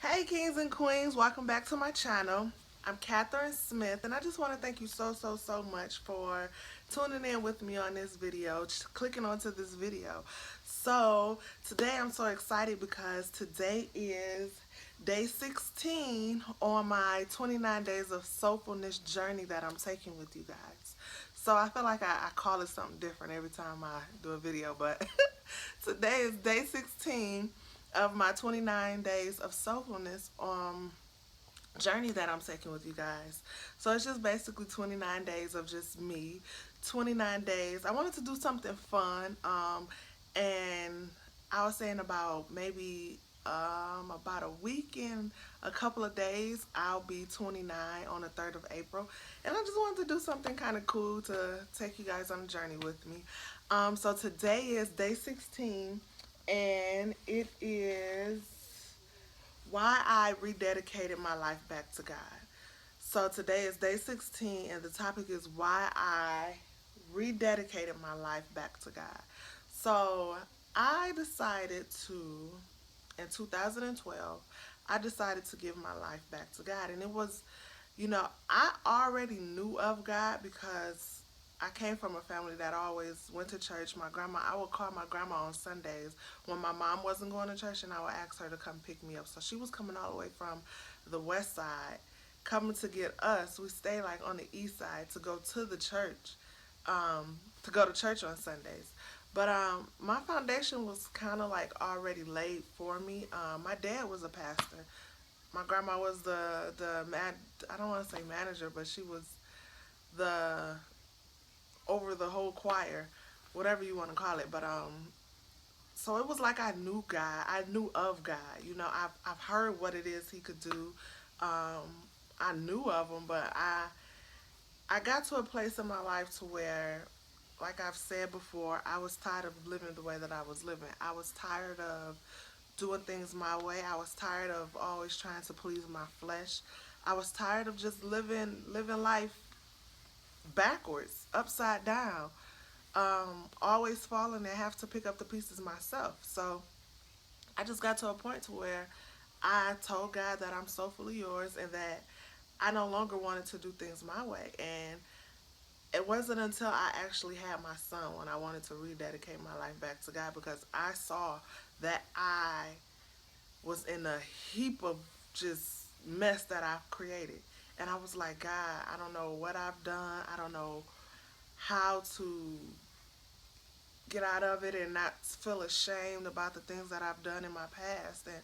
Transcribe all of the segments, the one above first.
Hey kings and queens, welcome back to my channel. I'm Catherine Smith and I just want to thank you so much for tuning in with me on this video, clicking onto this video. So today I'm so excited because today is day 16 on my 29 days of soulfulness journey that I'm taking with you guys. So I feel like I call it something different every time I do a video, but today is day 16 of my 29 days of soulfulness journey that I'm taking with you guys. So it's just basically 29 days of just me. 29 days. I wanted to do something fun. And I was saying about maybe about a week and a couple of days I'll be 29 on the 3rd of April, and I just wanted to do something kind of cool to take you guys on a journey with me. So today is day 16, and it is why I rededicated my life back to God. So today is day 16, and the topic is why I rededicated my life back to God. So I decided to, in 2012, I decided to give my life back to God. And it was, I already knew of God because I came from a family that always went to church. I would call my grandma on Sundays when my mom wasn't going to church, and I would ask her to come pick me up. So she was coming all the way from the west side, coming to get us. We stayed like on the east side to go to the church, to go to church on Sundays. But my foundation was kind of like already laid for me. My dad was a pastor. My grandma was I don't want to say manager, but she was the over the whole choir, whatever you want to call it. But so it was like I knew God. I knew of God. I've heard what it is He could do. I knew of Him, but I got to a place in my life to where, like I've said before, I was tired of living the way that I was living. I was tired of doing things my way. I was tired of always trying to please my flesh. I was tired of just living life backwards, upside down, always falling and have to pick up the pieces myself. So I just got to a point to where I told God that I'm so fully yours and that I no longer wanted to do things my way. And it wasn't until I actually had my son when I wanted to rededicate my life back to God, because I saw that I was in a heap of just mess that I've created. And I was like, God, I don't know what I've done. I don't know how to get out of it and not feel ashamed about the things that I've done in my past. And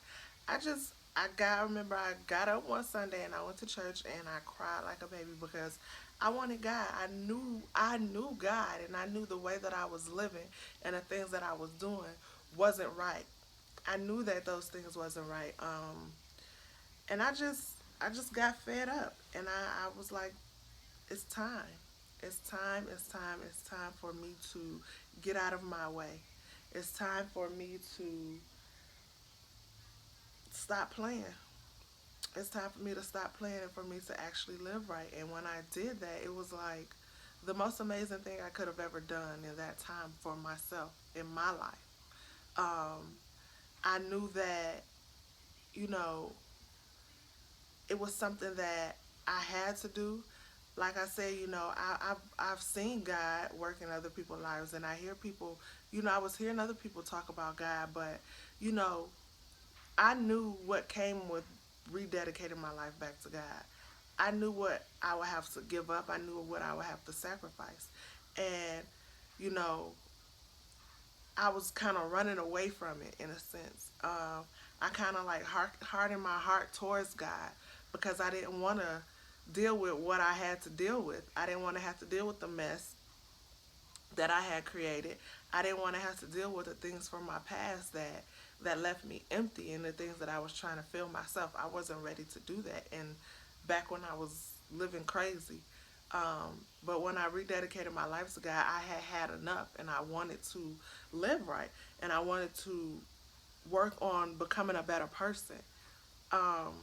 I remember I got up one Sunday and I went to church and I cried like a baby because I wanted God. I knew God, and I knew the way that I was living and the things that I was doing wasn't right. I knew that those things wasn't right. And I just got fed up, and I was like, it's time. It's time for me to get out of my way. It's time for me to stop playing. It's time for me to stop playing and for me to actually live right. And when I did that, it was like the most amazing thing I could have ever done in that time for myself in my life. Um, I knew that, you know, it was something that I had to do. Like I said, I've seen God work in other people's lives, and I hear people. I was hearing other people talk about God, but you know, I knew what came with rededicating my life back to God. I knew what I would have to give up. I knew what I would have to sacrifice, and you know, I was kind of running away from it in a sense. I kind of like hardened my heart towards God because I didn't want to deal with what I had to deal with. I didn't want to have to deal with the mess that I had created. I didn't want to have to deal with the things from my past that left me empty, and the things that I was trying to fill myself. I wasn't ready to do that. And back when I was living crazy. But when I rededicated my life to God, I had enough, and I wanted to live right, and I wanted to work on becoming a better person, um,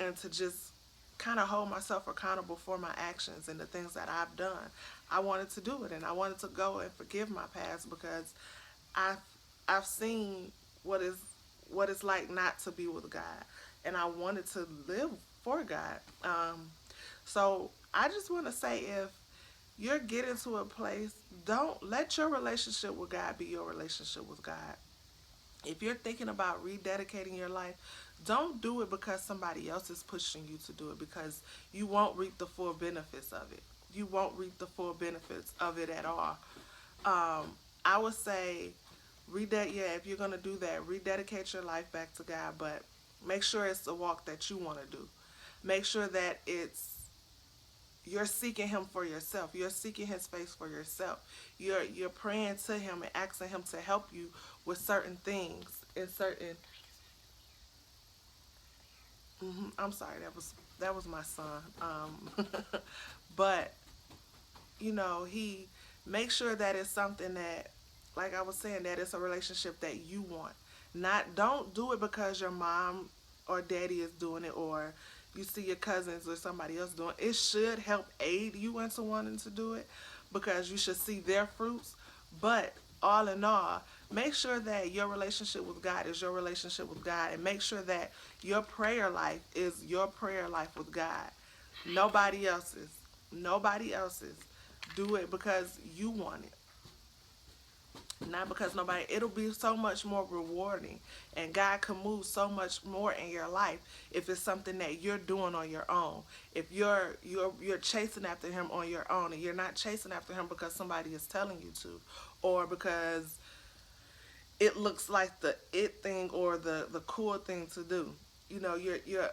and to just kind of hold myself accountable for my actions and the things that I've done. I wanted to do it, and I wanted to go and forgive my past because I've I've seen what is what it's like not to be with God, and I wanted to live for God. So I just want to say, if you're getting to a place, don't let your relationship with God be your relationship with God. If you're thinking about rededicating your life, don't do it because somebody else is pushing you to do it, because you won't reap the full benefits of it. You won't reap the full benefits of it at all. I would say, yeah, if you're going to do that, rededicate your life back to God, but make sure it's the walk that you want to do. Make sure that you're seeking him for yourself. You're seeking his face for yourself. You're praying to him and asking him to help you with certain things and certain. I'm sorry, that was my son. But he makes sure that it's something that, like I was saying, that it's a relationship that you want. Not Don't do it because your mom or daddy is doing it, or you see your cousins or somebody else doing it. It should help aid you into wanting to do it, because you should see their fruits. But all in all, make sure that your relationship with God is your relationship with God, and make sure that your prayer life is your prayer life with God. Nobody else's. Nobody else's. Do it because you want it, not because nobody. It'll be so much more rewarding, and God can move so much more in your life if it's something that you're doing on your own. If you're chasing after him on your own, and you're not chasing after him because somebody is telling you to, or because it looks like the it thing or the cool thing to do. You're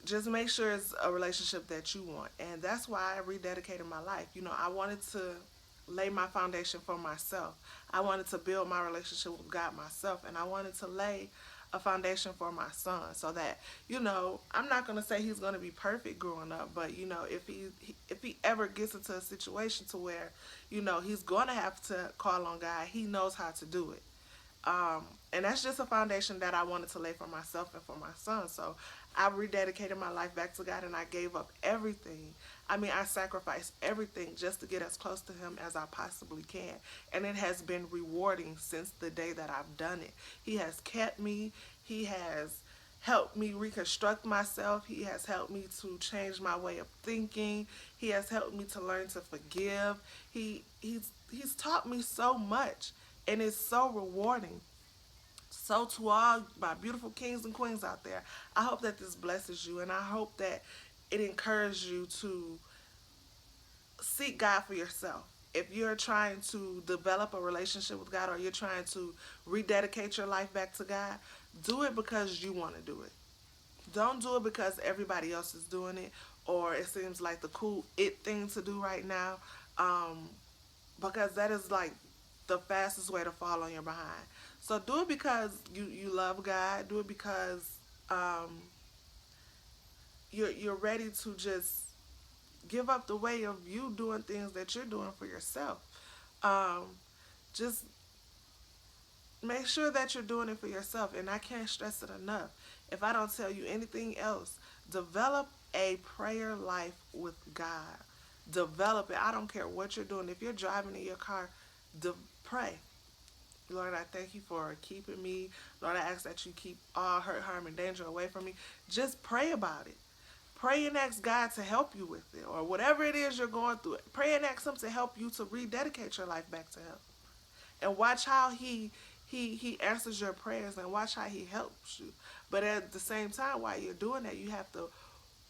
just make sure it's a relationship that you want. And that's why I rededicated my life. I wanted to lay my foundation for myself. I wanted to build my relationship with God myself, and I wanted to lay a foundation for my son, so that I'm not going to say he's going to be perfect growing up, but if he ever gets into a situation to where he's going to have to call on God, he knows how to do it. And that's just a foundation that I wanted to lay for myself and for my son. So I rededicated my life back to God, and I gave up everything. I mean, I sacrificed everything just to get as close to him as I possibly can. And it has been rewarding since the day that I've done it. He has kept me. He has helped me reconstruct myself. He has helped me to change my way of thinking. He has helped me to learn to forgive. He's taught me so much, and it's so rewarding. So to all my beautiful kings and queens out there, I hope that this blesses you, and I hope that it encourages you to seek God for yourself. If you're trying to develop a relationship with God, or you're trying to rededicate your life back to God, do it because you want to do it. Don't do it because everybody else is doing it, or it seems like the cool it thing to do right now. Um, because that is like the fastest way to fall on your behind. So do it because you love God. Do it because um, you're ready to just give up the way of you doing things that you're doing for yourself. Um, just make sure that you're doing it for yourself, and I can't stress it enough. If I don't tell you anything else, develop a prayer life with God. Develop it. I don't care what you're doing. If you're driving in your car, pray. Lord, I thank you for keeping me. Lord, I ask that you keep all hurt, harm, and danger away from me. Just pray about it. Pray and ask God to help you with it, or whatever it is you're going through. Pray and ask him to help you to rededicate your life back to him. And watch how he answers your prayers, and watch how he helps you. But at the same time, while you're doing that, you have to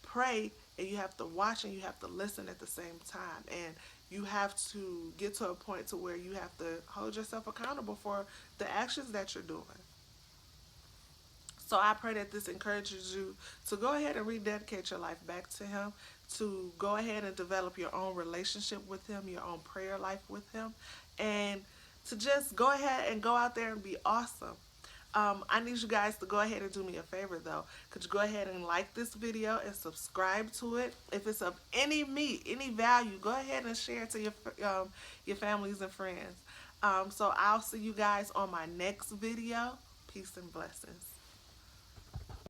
pray, and you have to watch, and you have to listen at the same time. And you have to get to a point to where you have to hold yourself accountable for the actions that you're doing. So I pray that this encourages you to go ahead and rededicate your life back to him, to go ahead and develop your own relationship with him, your own prayer life with him, and to just go ahead and go out there and be awesome. I need you guys to go ahead and do me a favor, though. Could you go ahead and like this video and subscribe to it? If it's of any value, go ahead and share it to your families and friends. So I'll see you guys on my next video. Peace and blessings.